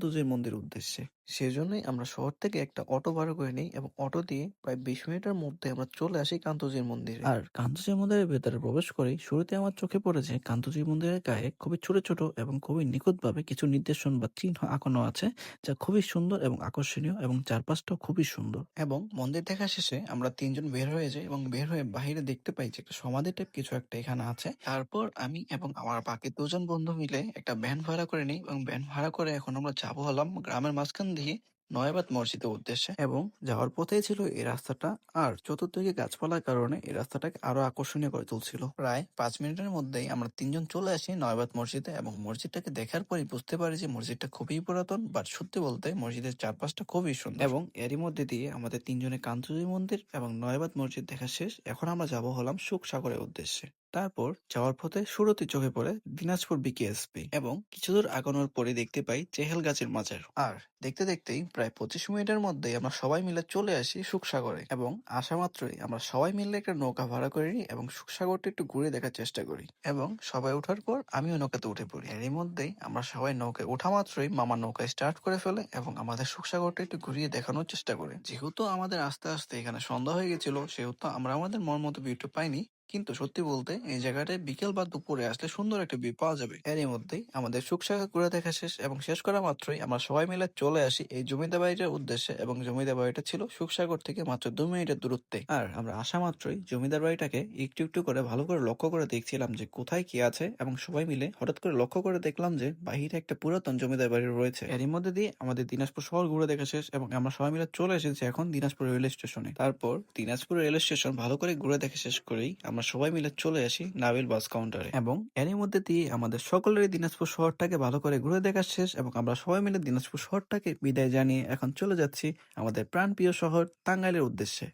কান্তজির মন্দির উদ্দেশ্যে। সেজন্যই আমরা শহর থেকে একটা অটো ভাড়া করে নিই এবং অটো দিয়ে প্রায় ২০ মিনিটের মধ্যে আমরা চলে আসি কান্তজির মন্দিরে। আর কান্তজির মন্দিরের ভেতরে প্রবেশ করেই শুরুতে আমার চোখে পড়েছে কান্তজির মন্দিরের গায়ে খুবই ছোট ছোট এবং খুবই নিখুঁতভাবে কিছু নির্দেশন বা চিহ্ন আঁকানো আছে, যা খুবই সুন্দর এবং আকর্ষণীয় এবং চারপাশটাও খুবই সুন্দর। এবং মন্দির দেখা শেষে আমরা ৩ জন বের হয়ে যাই এবং বের হয়ে বাহিরে দেখতে পাই যে একটা সমাধি টাইপ কিছু একটা এখানে আছে। তারপর আমি এবং আমার বাকি ২ জন বন্ধু মিলে একটা ভ্যান ভাড়া করে নিই এবং ভ্যান ভাড়া করে এখন আমরা যাবো হলাম গ্রামের মাঝখান দিয়ে নয়াবাদ মসজিদের উদ্দেশ্যে। এবং যাওয়ার পথেই ছিল এই রাস্তাটা। আর চতুর্দিকে গাছপালার কারণে এই রাস্তাটাকে আরো আকর্ষণীয় করে তুলছিল। প্রায় ৫ মিনিটের মধ্যেই আমরা ৩ জন চলে আসি নয়াবাদ মসজিদে এবং মসজিদটাকে দেখার পরই বুঝতে পারি যে মসজিদটা খুবই পুরাতন, বাট সত্যি বলতে মসজিদের চারপাশটা খুবই সুন্দর। এবং এরই মধ্যে দিয়ে আমাদের ৩ জনের কান্তজি মন্দির এবং নয়াবাদ মসজিদ দেখা শেষ। এখন আমরা যাব হলাম সুখসাগরের উদ্দেশ্যে। তারপর যাওয়ার পথে শুরুতে চোখে পড়ে দিনাজপুর বিকেএসপি এবং কিছু দূর আগানোর পরে দেখতে পাই চেহেল গাছের মাজার। আর দেখতে দেখতেই প্রায় ২৫ মিনিটের মধ্যেই আমরা সবাই মিলে চলে আসি সুখসাগরে। এবং আসা মাত্রই আমরা সবাই মিলে একটা নৌকা ভাড়া করে নিই এবং সুখসাগরটা একটু ঘুরে দেখার চেষ্টা করি। এবং সবাই ওঠার পর আমিও নৌকাতে উঠে পড়ি। এরই মধ্যেই আমরা সবাই নৌকায় ওঠা মাত্রই মামা নৌকা স্টার্ট করে ফেলে এবং আমাদের সুখসাগরটা একটু ঘুরিয়ে দেখানোর চেষ্টা করে। যেহেতু আমাদের আস্তে আস্তে এখানে সন্ধ্যা হয়ে গেছিল, সেহেতু আমরা আমাদের মন মতো ভিউটা পাইনি। কিন্তু সত্যি বলতে এই জায়গাটায় বিকেল বা দুপুরে আসলে সুন্দর একটা ভিউ পাওয়া যাবে। এরই মধ্যেই আমাদের সুখসাগর ঘুরে দেখা শেষ এবং শেষ করা মাত্রই আমরা সবাই মিলে চলে আসি এই জমিদার বাড়িটার উদ্দেশ্যে। এবং জমিদার বাড়িটা ছিল সুখসাগর থেকে মাত্র ২ মিনিটের দূরত্বে। আর আমরা আসা মাত্রই জমিদার বাড়িটাকে একটু একটু করে ভালো করে লক্ষ্য করে দেখছিলাম যে কোথায় কি আছে। এবং সবাই মিলে হঠাৎ করে লক্ষ্য করে দেখলাম যে বাহিরে একটা পুরাতন জমিদার বাড়ি রয়েছে। এরই মধ্যে দিয়ে আমাদের দিনাজপুর শহর ঘুরে দেখা শেষ এবং আমরা সবাই মিলে চলে এসেছি এখন দিনাজপুর রেল স্টেশনে। তারপর দিনাজপুর রেল স্টেশন ভালো করে ঘুরে দেখা শেষ করেই আমরা সবাই মিলে চলে আসি নাবিল বাস কাউন্টারে। এবং এরই মধ্যে দিয়ে আমাদের সকলেরই দিনাজপুর শহরটাকে ভালো করে ঘুরে দেখা শেষ এবং আমরা সবাই মিলে দিনাজপুর শহরটাকে বিদায় জানিয়ে এখন চলে যাচ্ছি আমাদের প্রাণপ্রিয় শহর টাঙ্গাইলের উদ্দেশ্যে।